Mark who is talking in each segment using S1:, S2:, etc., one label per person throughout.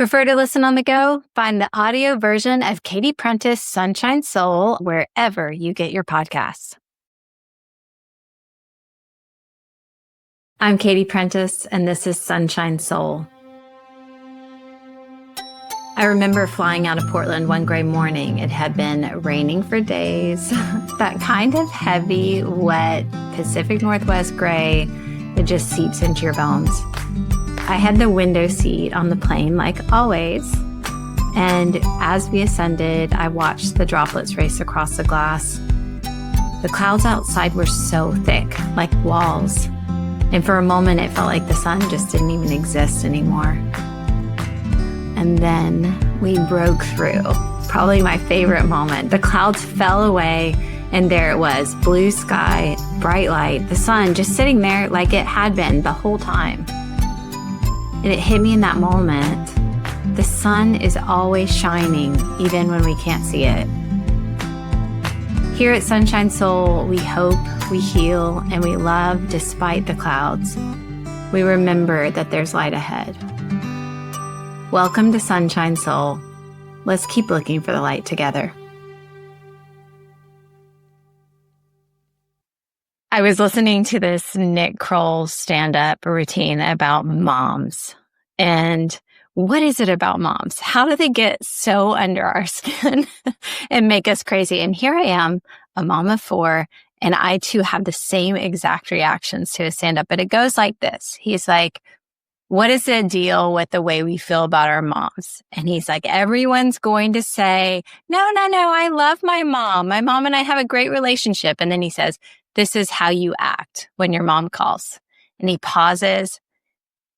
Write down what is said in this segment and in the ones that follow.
S1: Prefer to listen on the go? Find the audio version of Katie Prentiss' Sunshine Soul wherever you get your podcasts. I'm Katie Prentiss, and this is Sunshine Soul. I remember flying out of Portland one gray morning. It had been raining for days. That kind of heavy, wet Pacific Northwest gray that just seeps into your bones. I had the window seat on the plane like always. And as we ascended, I watched the droplets race across the glass. The clouds outside were so thick, like walls. And for a moment, it felt like the sun just didn't even exist anymore. And then we broke through. Probably my favorite moment. The clouds fell away, and there it was. Blue sky, bright light, the sun just sitting there like it had been the whole time. And it hit me in that moment. The sun is always shining, even when we can't see it. Here at Sunshine Soul, we hope, we heal, and we love despite the clouds. We remember that there's light ahead. Welcome to Sunshine Soul. Let's keep looking for the light together. I was listening to this Nick Kroll stand-up routine about moms. And what is it about moms? How do they get so under our skin and make us crazy? And here I am, a mom of 4, and I too have the same exact reactions to a stand-up. But it goes like this. He's like, what is the deal with the way we feel about our moms? And he's like, everyone's going to say, no, I love my mom. My mom and I have a great relationship. And then he says, this is how you act when your mom calls. And he pauses,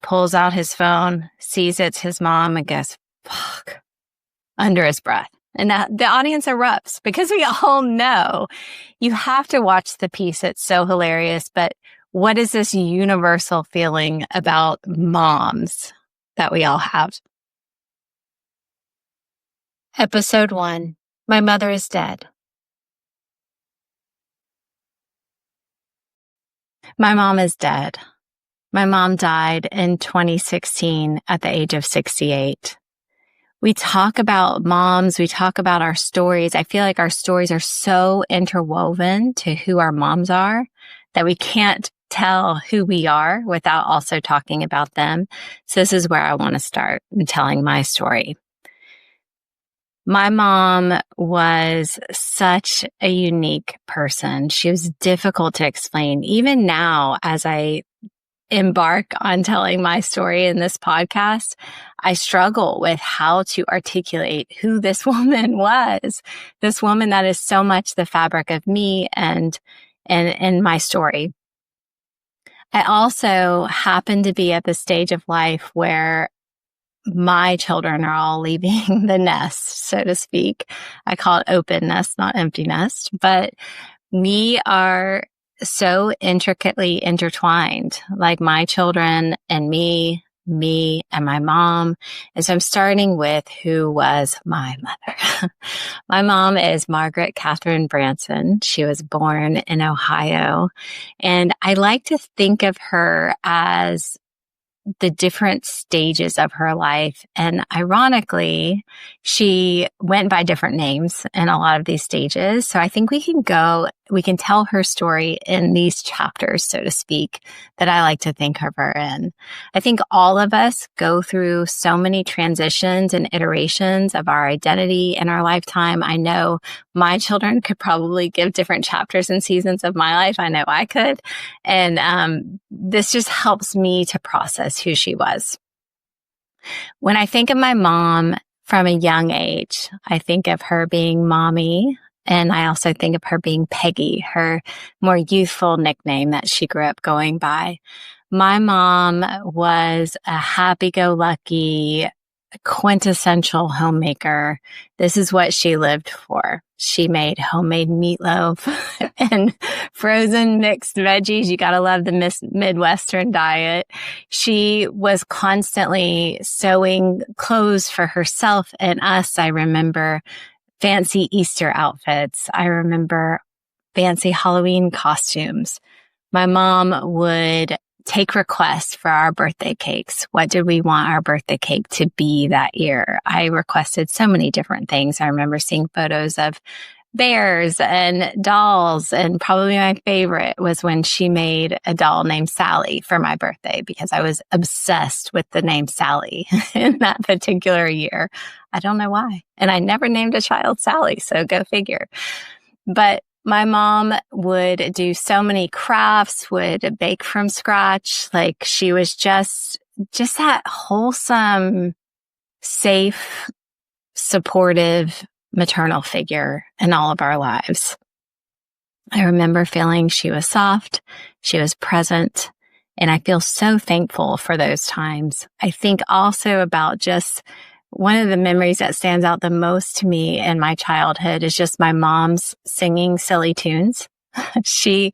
S1: pulls out his phone, sees it's his mom, and goes, fuck, under his breath. And the audience erupts because we all know you have to watch the piece. It's so hilarious. But what is this universal feeling about moms that we all have? Episode 1, My Mother is Dead. My mom is dead. My mom died in 2016 at the age of 68. We talk about moms. We talk about our stories. I feel like our stories are so interwoven to who our moms are that we can't tell who we are without also talking about them. So this is where I want to start in telling my story. My mom was such a unique person. She was difficult to explain. Even now, as I embark on telling my story in this podcast, I struggle with how to articulate who this woman was. This woman that is so much the fabric of me and my story. I also happen to be at the stage of life where my children are all leaving the nest, so to speak. I call it open nest, not empty nest, but we are so intricately intertwined, like my children and me and my mom. And so I'm starting with who was my mother. My mom is Margaret Katherine Branson. She was born in Ohio. And I like to think of her as the different stages of her life. And ironically, she went by different names in a lot of these stages. So I think we can tell her story in these chapters, so to speak, that I like to think of her in. I think all of us go through so many transitions and iterations of our identity in our lifetime. I know my children could probably give different chapters and seasons of my life. I know I could. And this just helps me to process who she was. When I think of my mom from a young age, I think of her being Mommy, and I also think of her being Peggy, her more youthful nickname that she grew up going by. My mom was a happy-go-lucky, quintessential homemaker. This is what she lived for. She made homemade meatloaf and frozen mixed veggies. You gotta love the Midwestern diet. She was constantly sewing clothes for herself and us. I remember fancy Easter outfits. I remember fancy Halloween costumes. My mom would take requests for our birthday cakes. What did we want our birthday cake to be that year? I requested so many different things. I remember seeing photos of bears and dolls. And probably my favorite was when she made a doll named Sally for my birthday, because I was obsessed with the name Sally in that particular year. I don't know why. And I never named a child Sally, so go figure. But my mom would do so many crafts, would bake from scratch. Like, she was just that wholesome, safe, supportive maternal figure in all of our lives. I remember feeling she was soft, she was present, and I feel so thankful for those times. I think also about just one of the memories that stands out the most to me in my childhood is just my mom's singing silly tunes. She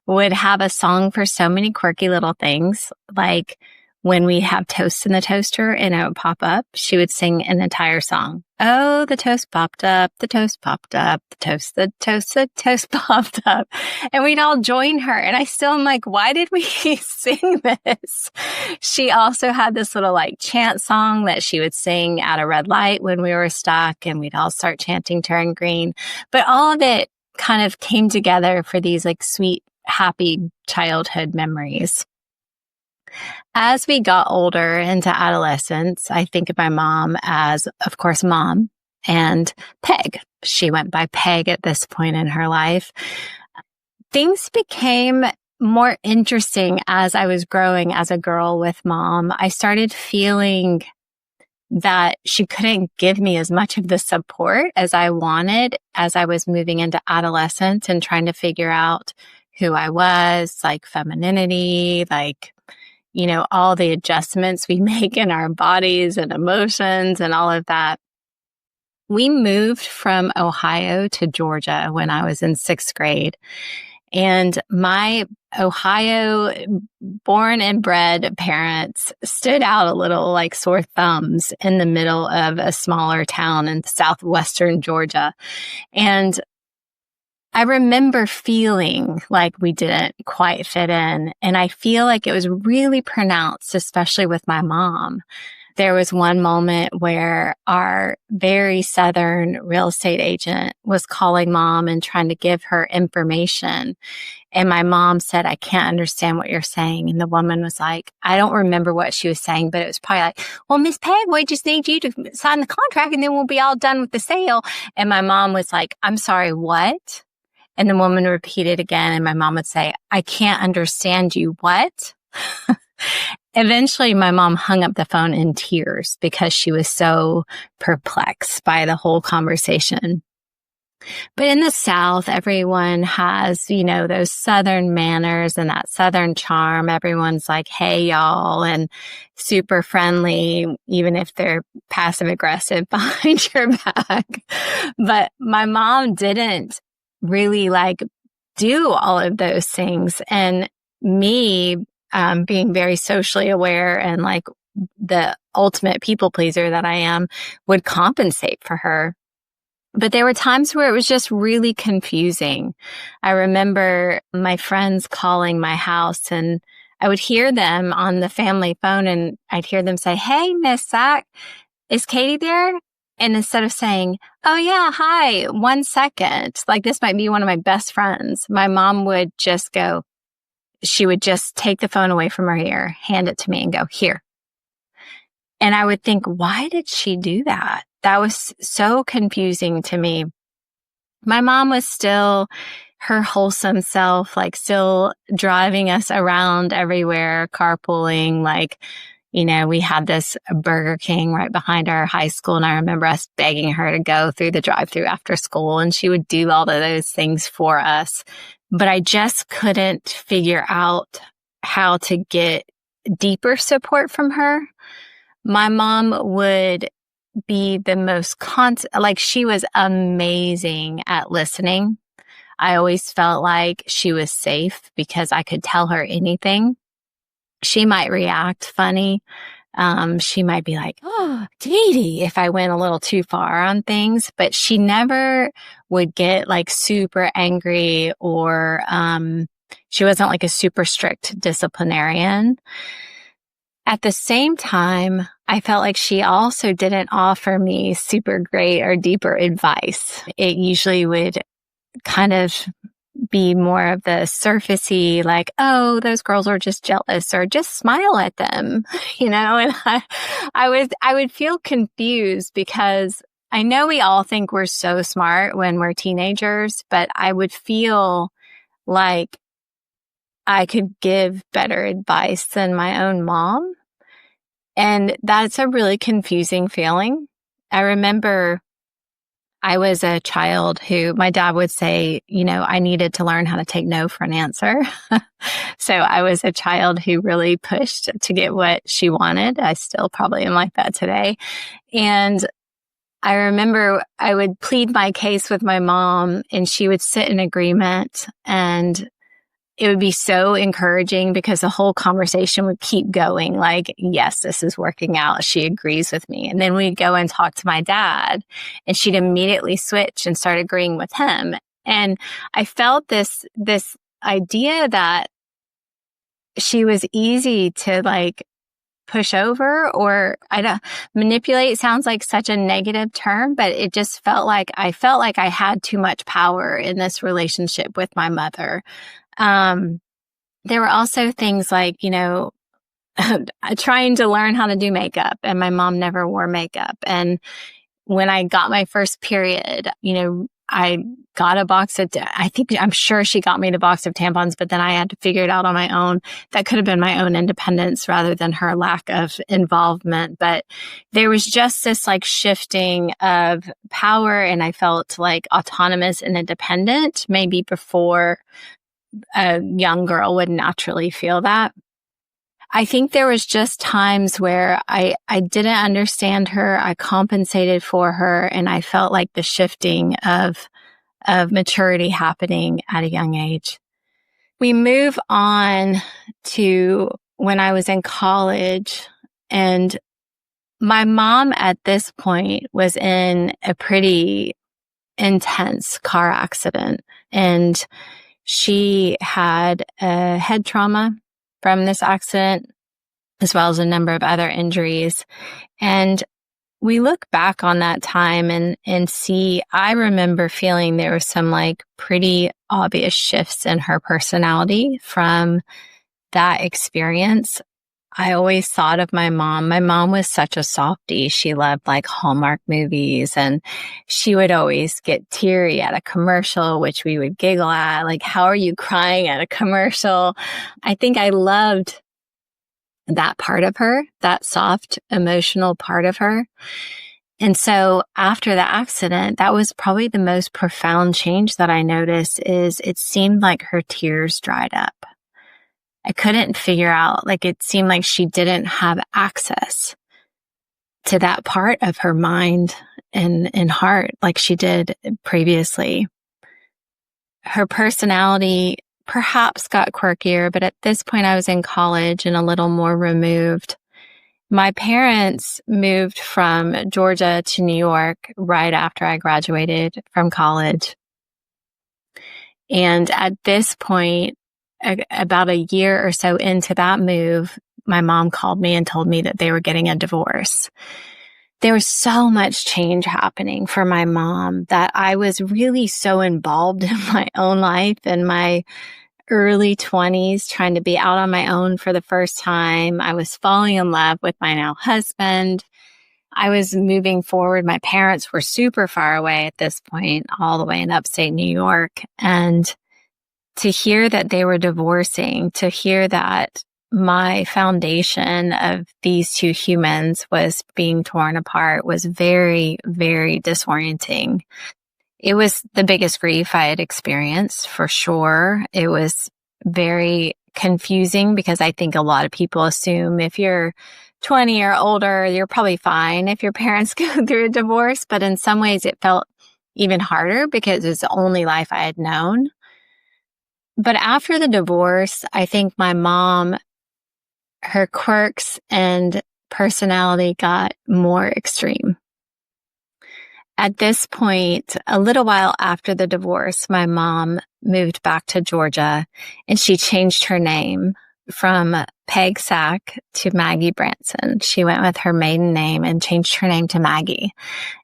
S1: would have a song for so many quirky little things, like when we have toast in the toaster and it would pop up, she would sing an entire song. Oh, the toast popped up, the toast popped up, the toast popped up. And we'd all join her. And I still am like, why did we sing this? She also had this little like chant song that she would sing at a red light when we were stuck, and we'd all start chanting Turn Green. But all of it kind of came together for these like sweet, happy childhood memories. As we got older into adolescence, I think of my mom as, of course, Mom and Peg. She went by Peg at this point in her life. Things became more interesting as I was growing as a girl with Mom. I started feeling that she couldn't give me as much of the support as I wanted as I was moving into adolescence and trying to figure out who I was, like femininity, like, you know, all the adjustments we make in our bodies and emotions and all of that. We moved from Ohio to Georgia when I was in 6th grade. And my Ohio born and bred parents stood out a little like sore thumbs in the middle of a smaller town in southwestern Georgia. And I remember feeling like we didn't quite fit in. And I feel like it was really pronounced, especially with my mom. There was one moment where our very southern real estate agent was calling Mom and trying to give her information. And my mom said, I can't understand what you're saying. And the woman was like, I don't remember what she was saying, but it was probably like, well, Miss Peg, we just need you to sign the contract and then we'll be all done with the sale. And my mom was like, I'm sorry, what? And the woman would repeat it again. And my mom would say, I can't understand you. What? Eventually, my mom hung up the phone in tears because she was so perplexed by the whole conversation. But in the South, everyone has, you know, those Southern manners and that Southern charm. Everyone's like, hey, y'all, and super friendly, even if they're passive aggressive behind your back. But my mom didn't really like do all of those things. And me, being very socially aware and like the ultimate people pleaser that I am, would compensate for her. But there were times where it was just really confusing. I remember my friends calling my house and I would hear them on the family phone and I'd hear them say, hey, Miss Zach, is Katie there? And instead of saying, oh yeah, hi, 1 second, like this might be one of my best friends, my mom would just go, she would just take the phone away from her ear, hand it to me and go, here. And I would think, why did she do that? That was so confusing to me. My mom was still her wholesome self, like still driving us around everywhere, carpooling, like, you know, we had this Burger King right behind our high school. And I remember us begging her to go through the drive-thru after school. And she would do all of those things for us. But I just couldn't figure out how to get deeper support from her. My mom would be the most like she was amazing at listening. I always felt like she was safe because I could tell her anything. She might react funny. She might be like, oh, Katie, if I went a little too far on things, but she never would get like super angry or, She wasn't like a super strict disciplinarian. At the same time, I felt like she also didn't offer me super great or deeper advice. It usually would kind of be more of the surfacey, like, oh, those girls are just jealous, or just smile at them, and I would feel confused because I know we all think we're so smart when we're teenagers, but I would feel like I could give better advice than my own mom. And that's a really confusing feeling. I remember I was a child who my dad would say, I needed to learn how to take no for an answer. So I was a child who really pushed to get what she wanted. I still probably am like that today. And I remember I would plead my case with my mom, and she would sit in agreement, and it would be so encouraging because the whole conversation would keep going like, yes, this is working out. She agrees with me. And then we'd go and talk to my dad, and she'd immediately switch and start agreeing with him. And I felt this idea that she was easy to like push over, or manipulate sounds like such a negative term, but it just felt like I had too much power in this relationship with my mother. There were also things like, trying to learn how to do makeup, and my mom never wore makeup. And when I got my first period, I got a box of, I'm sure she got me the box of tampons, but then I had to figure it out on my own. That could have been my own independence rather than her lack of involvement. But there was just this like shifting of power, and I felt like autonomous and independent, maybe before a young girl would naturally feel that. I think there was just times where I didn't understand her. I compensated for her, and I felt like the shifting of maturity happening at a young age. We move on to when I was in college, and my mom at this point was in a pretty intense car accident, and she had a head trauma from this accident, as well as a number of other injuries. And we look back on that time and see, I remember feeling there were some like pretty obvious shifts in her personality from that experience. I always thought of my mom. My mom was such a softie. She loved like Hallmark movies, and she would always get teary at a commercial, which we would giggle at. Like, how are you crying at a commercial? I think I loved that part of her, that soft, emotional part of her. And so after the accident, that was probably the most profound change that I noticed. Is it seemed like her tears dried up. I couldn't figure out, like, it seemed like she didn't have access to that part of her mind and heart like she did previously. Her personality perhaps got quirkier, but at this point I was in college and a little more removed. My parents moved from Georgia to New York right after I graduated from college. And at this point, about a year or so into that move, my mom called me and told me that they were getting a divorce. There was so much change happening for my mom that I was really so involved in my own life in my early 20s, trying to be out on my own for the first time. I was falling in love with my now husband. I was moving forward. My parents were super far away at this point, all the way in upstate New York. And to hear that they were divorcing, to hear that my foundation of these two humans was being torn apart was very, very disorienting. It was the biggest grief I had experienced, for sure. It was very confusing because I think a lot of people assume if you're 20 or older, you're probably fine if your parents go through a divorce. But in some ways, it felt even harder because it was the only life I had known. But after the divorce, I think my mom, her quirks and personality got more extreme. At this point, a little while after the divorce, my mom moved back to Georgia, and she changed her name from Peg Sack to Maggie Branson. She went with her maiden name and changed her name to Maggie.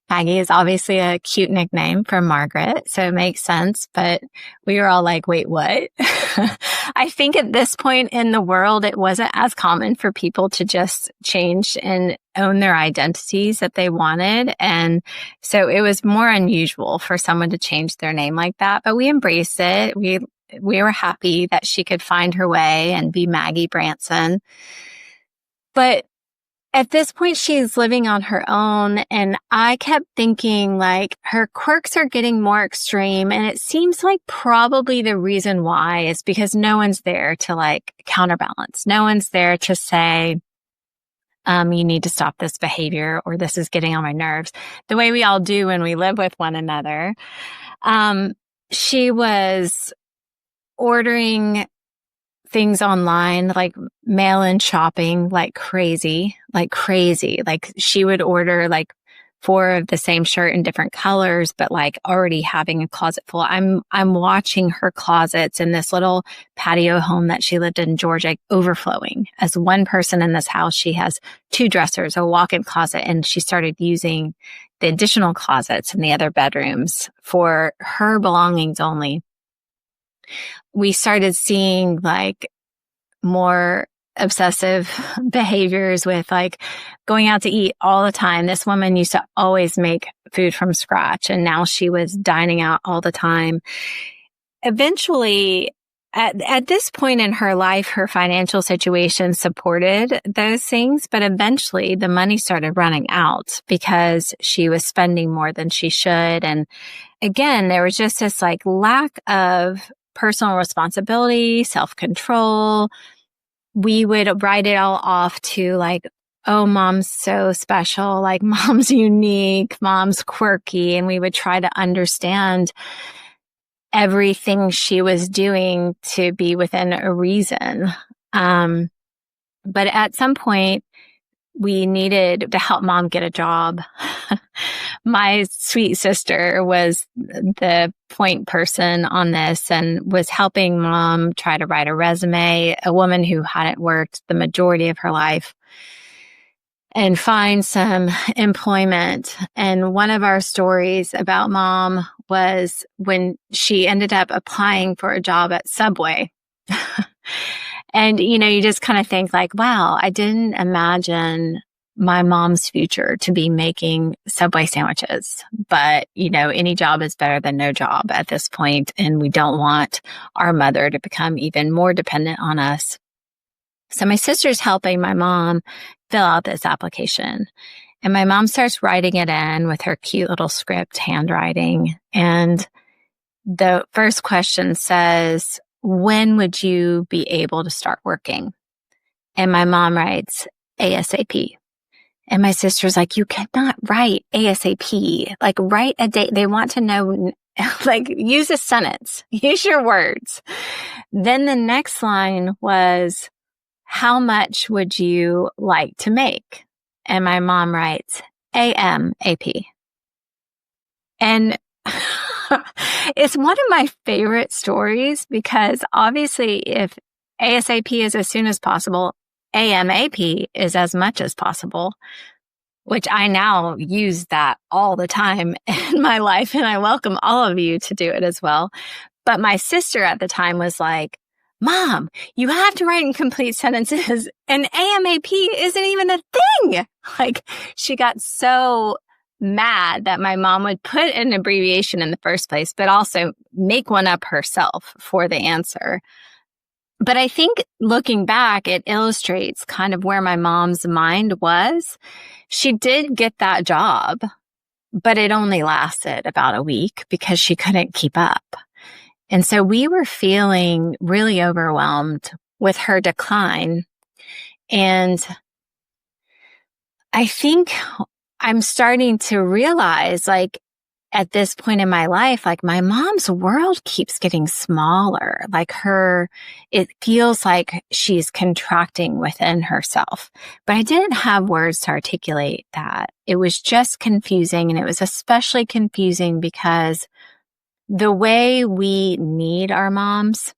S1: Maggie is obviously a cute nickname for Margaret, so it makes sense, but we were all like, wait, what? I think at this point in the world, it wasn't as common for people to just change and own their identities that they wanted. And so it was more unusual for someone to change their name like that, but we embraced it. We were happy that she could find her way and be Maggie Branson. But at this point, she's living on her own, and I kept thinking, like, her quirks are getting more extreme, and it seems like probably the reason why is because no one's there to, like, counterbalance. No one's there to say, you need to stop this behavior, or this is getting on my nerves, the way we all do when we live with one another. She was ordering things online, like mail-in shopping, like crazy. Like she would order like 4 of the same shirt in different colors, but like already having a closet full. I'm watching her closets in this little patio home that she lived in Georgia overflowing. As one person in this house, she has 2 dressers, a walk-in closet, and she started using the additional closets in the other bedrooms for her belongings only. We started seeing like more obsessive behaviors with like going out to eat all the time. This woman used to always make food from scratch, and now she was dining out all the time. Eventually, at this point in her life, her financial situation supported those things, but eventually the money started running out because she was spending more than she should. And again, there was just this like lack of personal responsibility, self-control. We would write it all off to like, oh, mom's so special, like mom's unique, mom's quirky. And we would try to understand everything she was doing to be within a reason. But at some point, we needed to help mom get a job. My sweet sister was the point person on this and was helping mom try to write a resume, a woman who hadn't worked the majority of her life, and find some employment. And one of our stories about mom was when she ended up applying for a job at Subway. And, you know, you just kind of think like, wow, I didn't imagine my mom's future to be making Subway sandwiches. But, you know, any job is better than no job at this point, and we don't want our mother to become even more dependent on us. So my sister's helping my mom fill out this application. And my mom starts writing it in with her cute little script handwriting. And the first question says, when would you be able to start working? And my mom writes, ASAP. And my sister's like, you cannot write ASAP. Like, write a date. They want to know, like, use a sentence. Use your words. Then the next line was, how much would you like to make? And my mom writes, AMAP. And it's one of my favorite stories because obviously if ASAP is as soon as possible, AMAP is as much as possible, which I now use that all the time in my life, and I welcome all of you to do it as well. But my sister at the time was like, Mom, you have to write in complete sentences, and AMAP isn't even a thing. Like, she got so mad that my mom would put an abbreviation in the first place, but also make one up herself for the answer. But I think looking back, it illustrates kind of where my mom's mind was. She did get that job, but it only lasted about a week because she couldn't keep up. And so we were feeling really overwhelmed with her decline. And I think I'm starting to realize, like, at this point in my life, like, my mom's world keeps getting smaller. Like, it feels like she's contracting within herself. But I didn't have words to articulate that. It was just confusing. And it was especially confusing because the way we need our moms,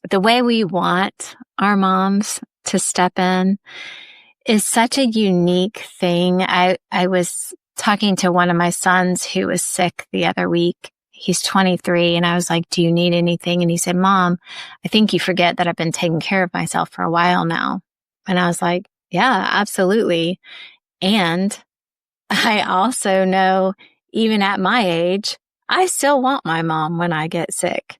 S1: the way we want our moms to step in is such a unique thing. I was talking to one of my sons who was sick the other week. He's 23, and I was like, do you need anything? And he said, Mom, I think you forget that I've been taking care of myself for a while now. And I was like, yeah, absolutely. And I also know, even at my age, I still want my mom when I get sick.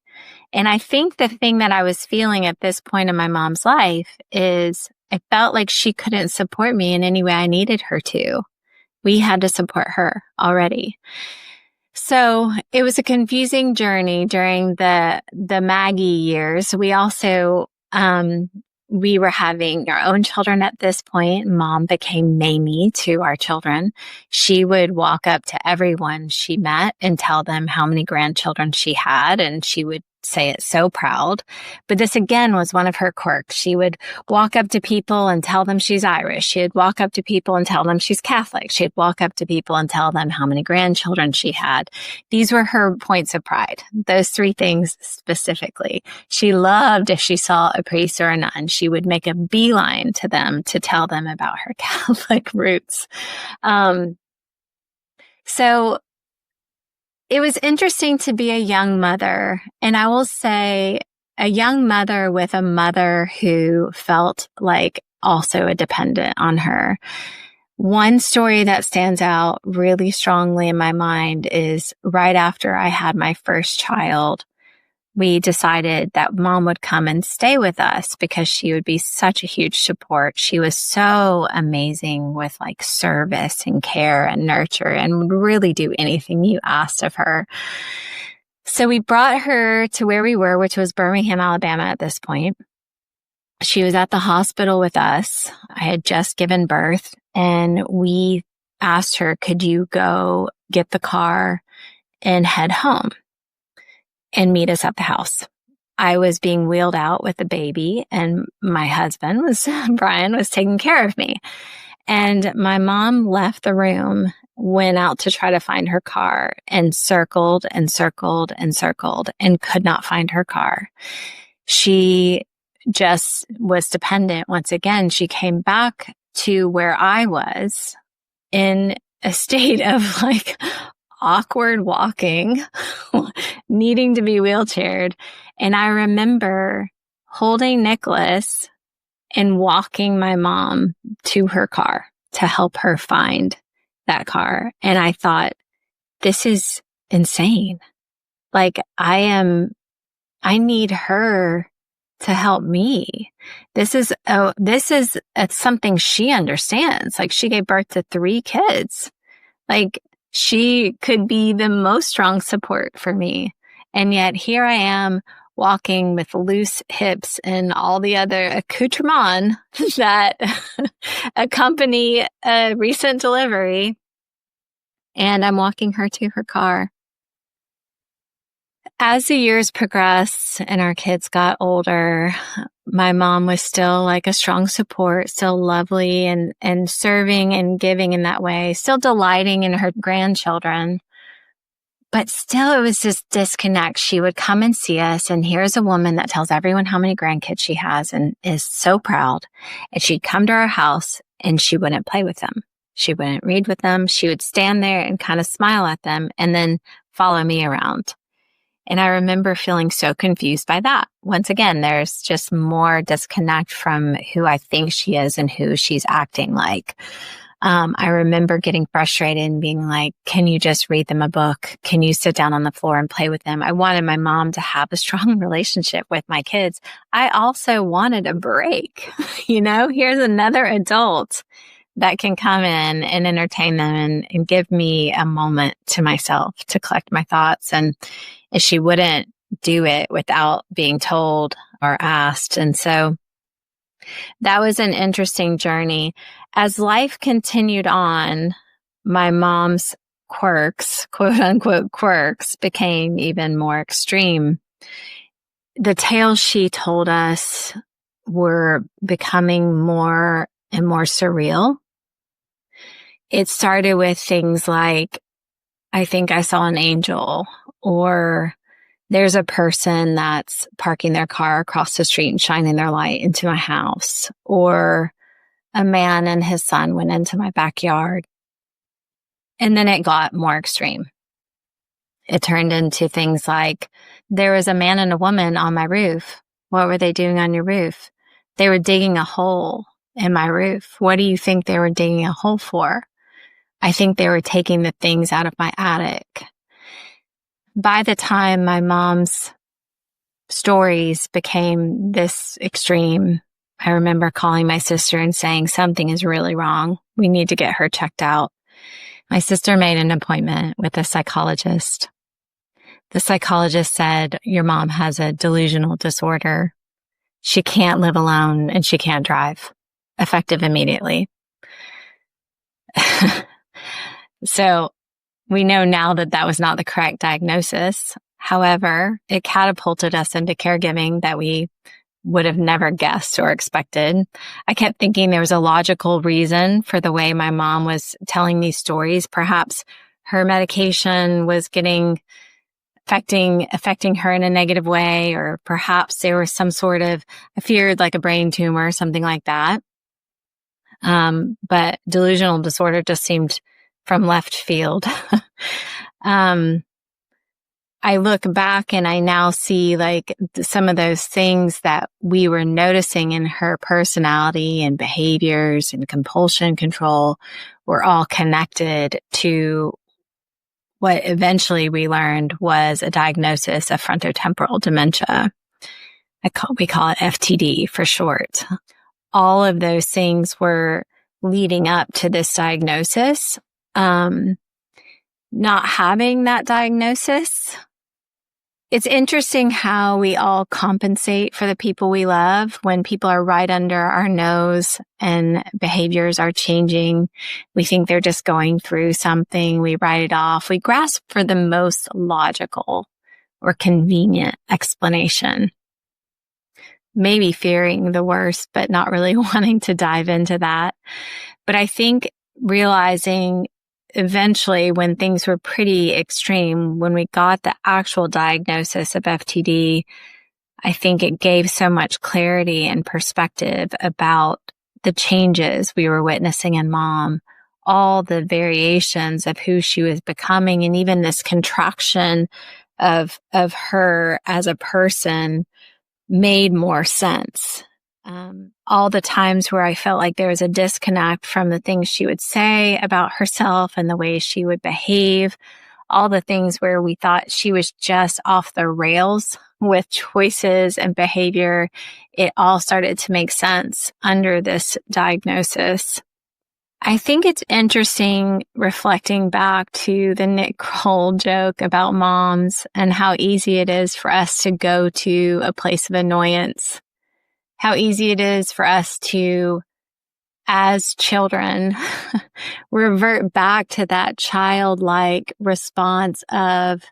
S1: And I think the thing that I was feeling at this point in my mom's life is I felt like she couldn't support me in any way I needed her to. We had to support her already. So it was a confusing journey during the Maggie years. We also, we were having our own children at this point. Mom became Mamie to our children. She would walk up to everyone she met and tell them how many grandchildren she had, and she would say it so proud. But this again was one of her quirks. She would walk up to people and tell them she's Irish. She'd walk up to people and tell them she's Catholic. She'd walk up to people and tell them how many grandchildren she had. These were her points of pride. Those three things specifically. She loved if she saw a priest or a nun, she would make a beeline to them to tell them about her Catholic roots. So it was interesting to be a young mother, and I will say a young mother with a mother who felt like also a dependent on her. One story that stands out really strongly in my mind is right after I had my first child, we decided that Mom would come and stay with us because she would be such a huge support. She was so amazing with like service and care and nurture and would really do anything you asked of her. So we brought her to where we were, which was Birmingham, Alabama at this point. She was at the hospital with us. I had just given birth, and we asked her, could you go get the car and head home and meet us at the house? I was being wheeled out with the baby, and my husband Brian was taking care of me. And my mom left the room, went out to try to find her car, and circled and circled and circled and could not find her car. She just was dependent. Once again, she came back to where I was in a state of like awkward walking, needing to be wheelchaired. And I remember holding Nicholas and walking my mom to her car to help her find that car. And I thought, this is insane. Like I need her to help me. This is something she understands. Like, she gave birth to 3 kids. Like, she could be the most strong support for me. And yet here I am walking with loose hips and all the other accoutrements that accompany a recent delivery. And I'm walking her to her car. As the years progressed and our kids got older, my mom was still like a strong support, still lovely and serving and giving in that way, still delighting in her grandchildren. But still, it was this disconnect. She would come and see us, and here's a woman that tells everyone how many grandkids she has and is so proud. And she'd come to our house and she wouldn't play with them. She wouldn't read with them. She would stand there and kind of smile at them and then follow me around. And I remember feeling so confused by that. Once again, there's just more disconnect from who I think she is and who she's acting like. I remember getting frustrated and being like, can you just read them a book? Can you sit down on the floor and play with them? I wanted my mom to have a strong relationship with my kids. I also wanted a break. Here's another adult that can come in and entertain them and give me a moment to myself to collect my thoughts. And she wouldn't do it without being told or asked. And so that was an interesting journey. As life continued on, my mom's quirks, quote unquote quirks, became even more extreme. The tales she told us were becoming more and more surreal. It started with things like, I think I saw an angel, or there's a person that's parking their car across the street and shining their light into my house, or a man and his son went into my backyard. And then it got more extreme. It turned into things like, there was a man and a woman on my roof. What were they doing on your roof? They were digging a hole in my roof. What do you think they were digging a hole for? I think they were taking the things out of my attic. By the time my mom's stories became this extreme, I remember calling my sister and saying, something is really wrong. We need to get her checked out. My sister made an appointment with a psychologist. The psychologist said, your mom has a delusional disorder. She can't live alone and she can't drive. Effective immediately. So we know now that that was not the correct diagnosis. However, it catapulted us into caregiving that we would have never guessed or expected. I kept thinking there was a logical reason for the way my mom was telling these stories. Perhaps her medication was affecting her in a negative way, or perhaps there was some sort of, I feared like a brain tumor or something like that. But delusional disorder just seemed from left field. I look back and I now see like some of those things that we were noticing in her personality and behaviors and compulsion control were all connected to what eventually we learned was a diagnosis of frontotemporal dementia. We call it FTD for short. All of those things were leading up to this diagnosis. Not having that diagnosis, it's interesting how we all compensate for the people we love when people are right under our nose and behaviors are changing. We think they're just going through something. We write it off. We grasp for the most logical or convenient explanation. Maybe fearing the worst, but not really wanting to dive into that. But I think realizing eventually when things were pretty extreme, when we got the actual diagnosis of FTD, I think it gave so much clarity and perspective about the changes we were witnessing in Mom, all the variations of who she was becoming, and even this contraction of her as a person made more sense. All the times where I felt like there was a disconnect from the things she would say about herself and the way she would behave, all the things where we thought she was just off the rails with choices and behavior, it all started to make sense under this diagnosis. I think it's interesting reflecting back to the Nick Kroll joke about moms and how easy it is for us to go to a place of annoyance. How easy it is for us to, as children, revert back to that childlike response of,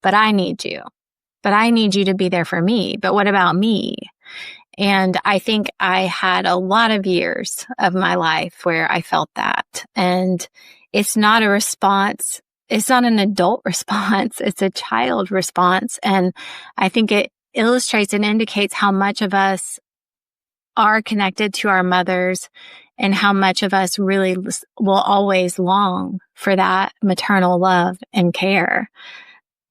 S1: but I need you. But I need you to be there for me. But what about me? And I think I had a lot of years of my life where I felt that. And it's not a response. It's not an adult response. It's a child response. And I think it illustrates and indicates how much of us are connected to our mothers and how much of us really will always long for that maternal love and care.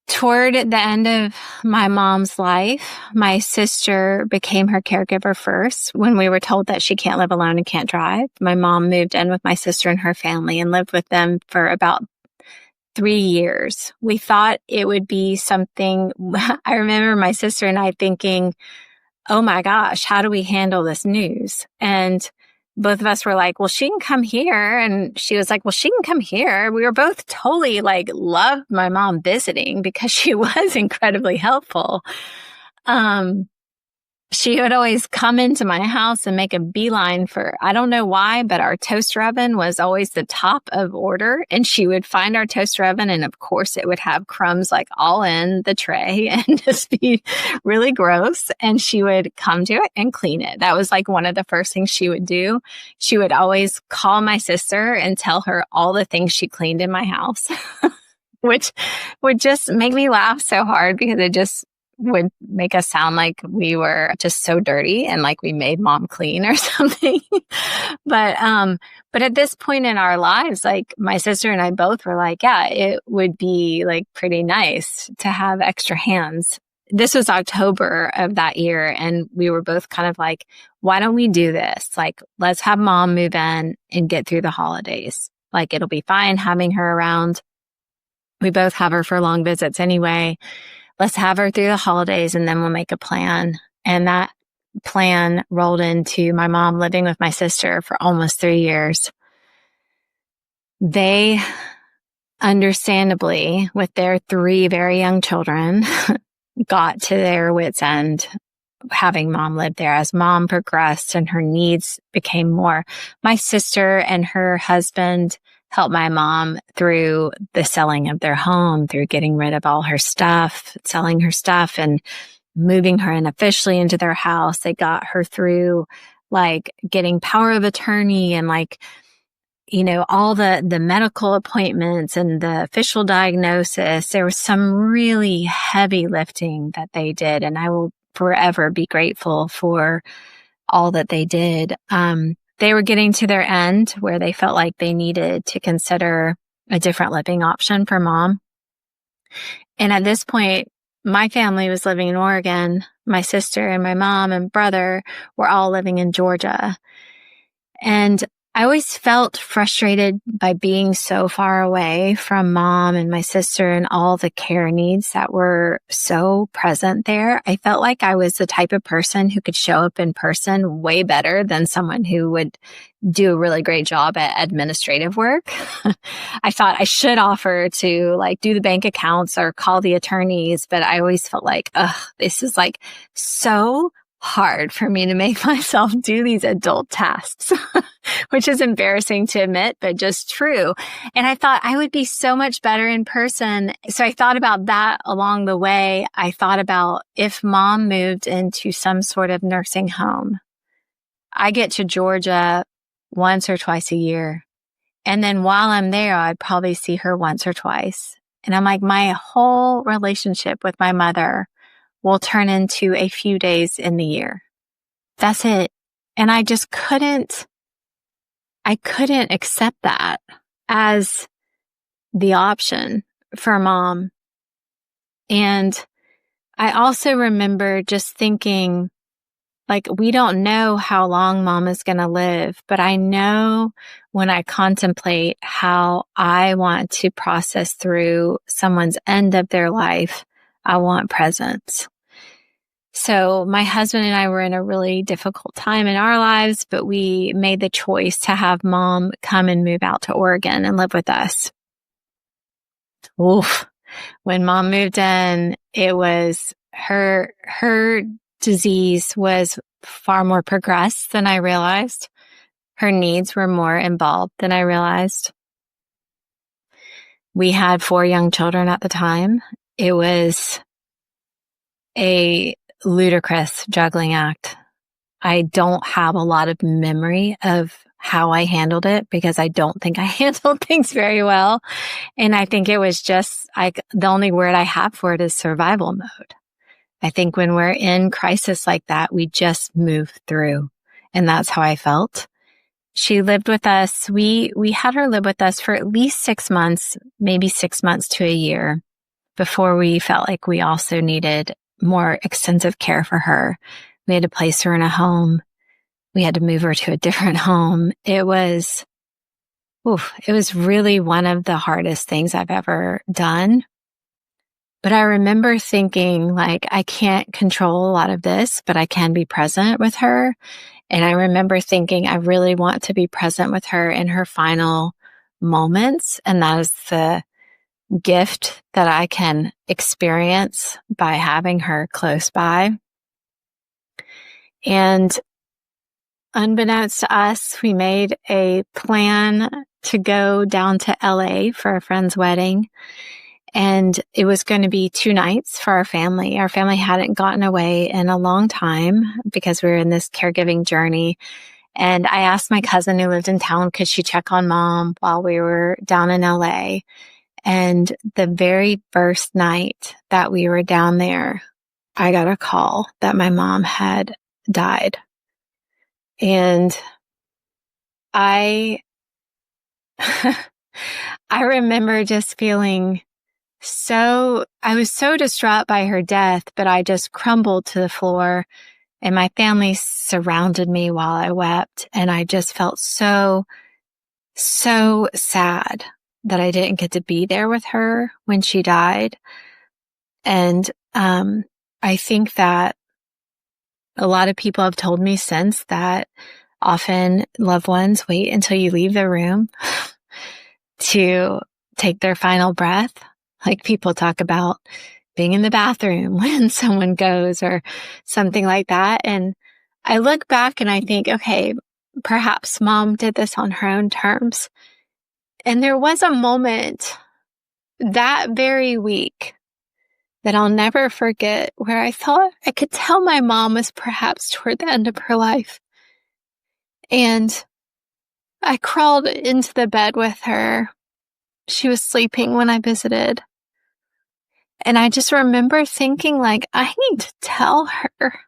S1: Toward the end of my mom's life, my sister became her caregiver first. When we were told that she can't live alone and can't drive, my mom moved in with my sister and her family and lived with them for about 3 years. We thought it would be something. I remember my sister and I thinking, oh my gosh, how do we handle this news? And both of us were like, well, she can come here. And she was like, well, she can come here. We were both totally like, loved my mom visiting because she was incredibly helpful. She would always come into my house and make a beeline for, I don't know why, but our toaster oven was always the top of order. And she would find our toaster oven. And of course, it would have crumbs like all in the tray and just be really gross. And she would come to it and clean it. That was like one of the first things she would do. She would always call my sister and tell her all the things she cleaned in my house. which would just make me laugh so hard because it just would make us sound like we were just so dirty and like we made mom clean or something. But at this point in our lives, like my sister and I both were like, yeah, it would be like pretty nice to have extra hands. This was October of that year. And we were both kind of like, why don't we do this? Like, let's have mom move in and get through the holidays. Like, it'll be fine having her around. We both have her for long visits anyway. Let's have her through the holidays and then we'll make a plan. And that plan rolled into my mom living with my sister for almost 3 years. They, understandably, with their 3 very young children, got to their wits' end having mom live there. As mom progressed and her needs became more, my sister and her husband helped my mom through the selling of their home, through getting rid of all her stuff, selling her stuff and moving her in officially into their house. They got her through like getting power of attorney and like, you know, all the medical appointments and the official diagnosis. There was some really heavy lifting that they did. And I will forever be grateful for all that they did. They were getting to their end where they felt like they needed to consider a different living option for mom. And at this point, my family was living in Oregon. My sister and my mom and brother were all living in Georgia. And I always felt frustrated by being so far away from mom and my sister and all the care needs that were so present there. I felt like I was the type of person who could show up in person way better than someone who would do a really great job at administrative work. I thought I should offer to like do the bank accounts or call the attorneys, but I always felt like, this is like so hard for me to make myself do these adult tasks, which is embarrassing to admit, but just true. And I thought I would be so much better in person. So I thought about that along the way. I thought about if mom moved into some sort of nursing home, I get to Georgia once or twice a year. And then while I'm there, I'd probably see her once or twice. And I'm like, my whole relationship with my mother will turn into a few days in the year. That's it. And I just couldn't accept that as the option for mom. And I also remember just thinking, like, we don't know how long mom is going to live, but I know when I contemplate how I want to process through someone's end of their life, I want presence. So my husband and I were in a really difficult time in our lives, but we made the choice to have mom come and move out to Oregon and live with us. Oof. When mom moved in, it was her disease was far more progressed than I realized. Her needs were more involved than I realized. We had 4 young children at the time. It was a ludicrous juggling act. I don't have a lot of memory of how I handled it because I don't think I handled things very well. And I think it was just like the only word I have for it is survival mode. I think when we're in crisis like that, we just move through. And that's how I felt. She lived with us. We had her live with us for at least 6 months, maybe 6 months to a year before we felt like we also needed more extensive care for her. We had to place her in a home. We had to move her to a different home. It was really one of the hardest things I've ever done. But I remember thinking, like, I can't control a lot of this, but I can be present with her. And I remember thinking, I really want to be present with her in her final moments. And that is the gift that I can experience by having her close by. And unbeknownst to us, we made a plan to go down to LA for a friend's wedding. And it was going to be 2 nights for our family. Our family hadn't gotten away in a long time because we were in this caregiving journey. And I asked my cousin who lived in town, could she check on mom while we were down in LA? And the very first night that we were down there, I got a call that my mom had died. And I remember just feeling I was so distraught by her death, but I just crumbled to the floor, and my family surrounded me while I wept. And I just felt so sad that I didn't get to be there with her when she died. And I think that a lot of people have told me since that often loved ones wait until you leave the room to take their final breath. Like people talk about being in the bathroom when someone goes or something like that. And I look back and I think, okay, perhaps mom did this on her own terms. And there was a moment that very week that I'll never forget where I thought I could tell my mom was perhaps toward the end of her life. And I crawled into the bed with her. She was sleeping when I visited. And I just remember thinking, like, I need to tell her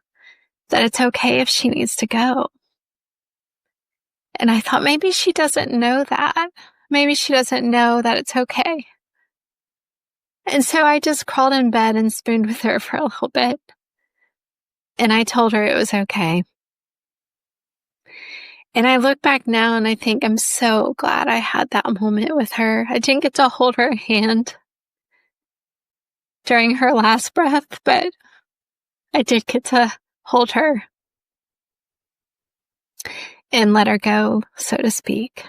S1: that it's okay if she needs to go. And I thought maybe she doesn't know that. Maybe she doesn't know that it's okay. And so I just crawled in bed and spooned with her for a little bit. And I told her it was okay. And I look back now and I think I'm so glad I had that moment with her. I didn't get to hold her hand during her last breath, but I did get to hold her and let her go, so to speak.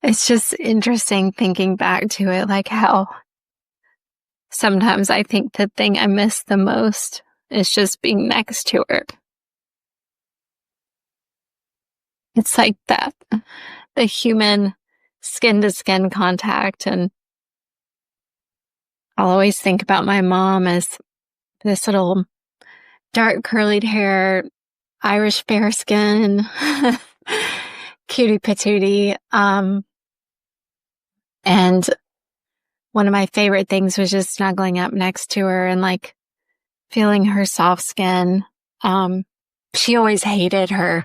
S1: It's just interesting thinking back to it, like how sometimes I think the thing I miss the most is just being next to her. It's like that, the human skin-to-skin contact. And I'll always think about my mom as this little dark curly hair, Irish fair skin, cutie patootie. And one of my favorite things was just snuggling up next to her and like feeling her soft skin. She always hated her.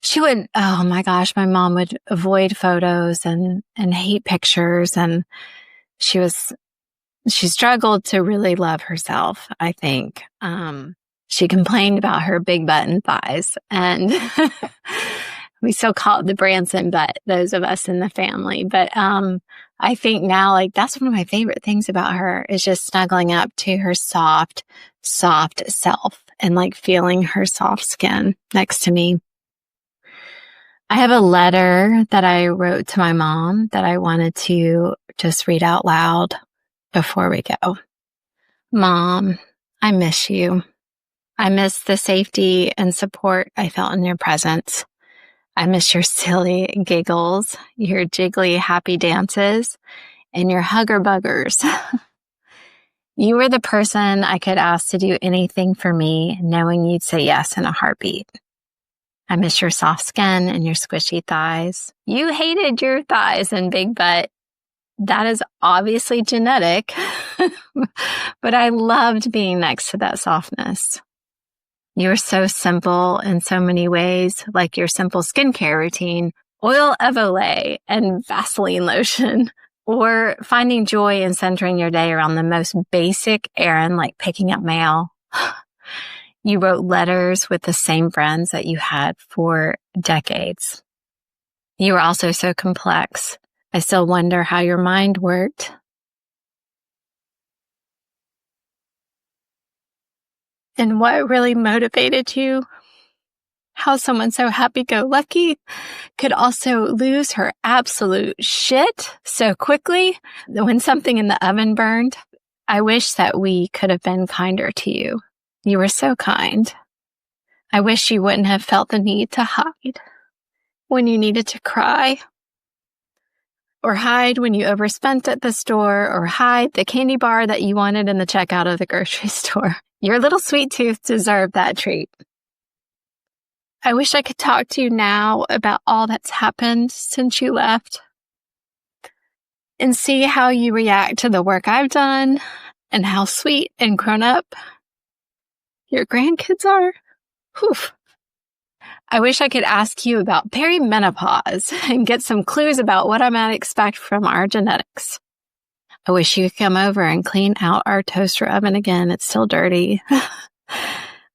S1: She would, oh my gosh, my mom would avoid photos and hate pictures. And she struggled to really love herself, I think. She complained about her big button thighs, and we still call it the Branson butt, those of us in the family. But I think now, like, that's one of my favorite things about her is just snuggling up to her soft self and like feeling her soft skin next to me. I have a letter that I wrote to my mom that I wanted to just read out loud before we go. Mom, I miss you. I miss the safety and support I felt in your presence. I miss your silly giggles, your jiggly happy dances, and your hugger buggers. You were the person I could ask to do anything for me, knowing you'd say yes in a heartbeat. I miss your soft skin and your squishy thighs. You hated your thighs and big butt. That is obviously genetic, but I loved being next to that softness. You were so simple in so many ways, like your simple skincare routine, oil of Olay, and Vaseline lotion, or finding joy in centering your day around the most basic errand like picking up mail. You wrote letters with the same friends that you had for decades. You were also so complex. I still wonder how your mind worked. And what really motivated you? How someone so happy-go-lucky could also lose her absolute shit so quickly when something in the oven burned. I wish that we could have been kinder to you. You were so kind. I wish you wouldn't have felt the need to hide when you needed to cry, or hide when you overspent at the store, or hide the candy bar that you wanted in the checkout of the grocery store. Your little sweet tooth deserved that treat. I wish I could talk to you now about all that's happened since you left and see how you react to the work I've done and how sweet and grown up your grandkids are. Whew. I wish I could ask you about perimenopause and get some clues about what I might expect from our genetics. I wish you could come over and clean out our toaster oven again. It's still dirty.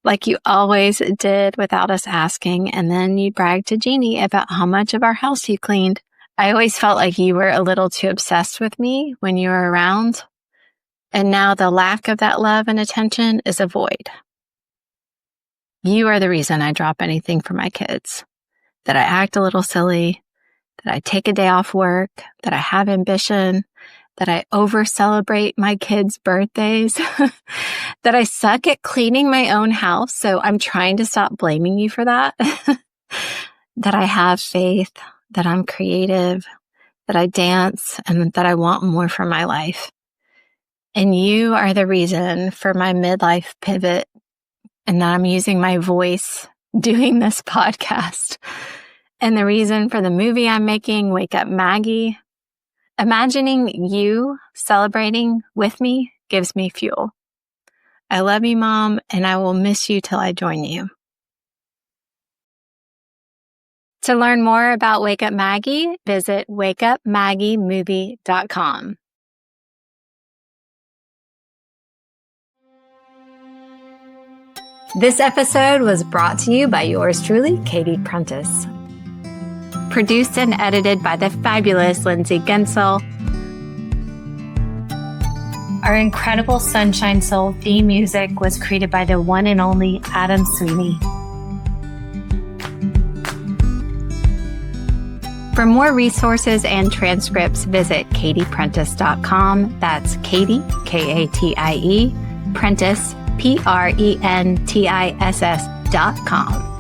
S1: Like you always did without us asking, and then you bragged to Jeannie about how much of our house you cleaned. I always felt like you were a little too obsessed with me when you were around, and now the lack of that love and attention is a void. You are the reason I drop anything for my kids, that I act a little silly, that I take a day off work, that I have ambition, that I over-celebrate my kids' birthdays, that I suck at cleaning my own house, so I'm trying to stop blaming you for that, that I have faith, that I'm creative, that I dance, and that I want more for my life. And you are the reason for my midlife pivot and that I'm using my voice doing this podcast. And the reason for the movie I'm making, Wake Up Maggie. Imagining you celebrating with me gives me fuel. I love you, Mom, and I will miss you till I join you. To learn more about Wake Up Maggie, visit wakeupmaggiemovie.com. This episode was brought to you by yours truly, Katie Prentiss. Produced and edited by the fabulous Lindsay Guentzel. Our incredible Sunshine Soul theme music was created by the one and only Adam Sweeney. For more resources and transcripts, visit katieprentiss.com. That's Katie, Katie, Prentiss, Prentiss.com.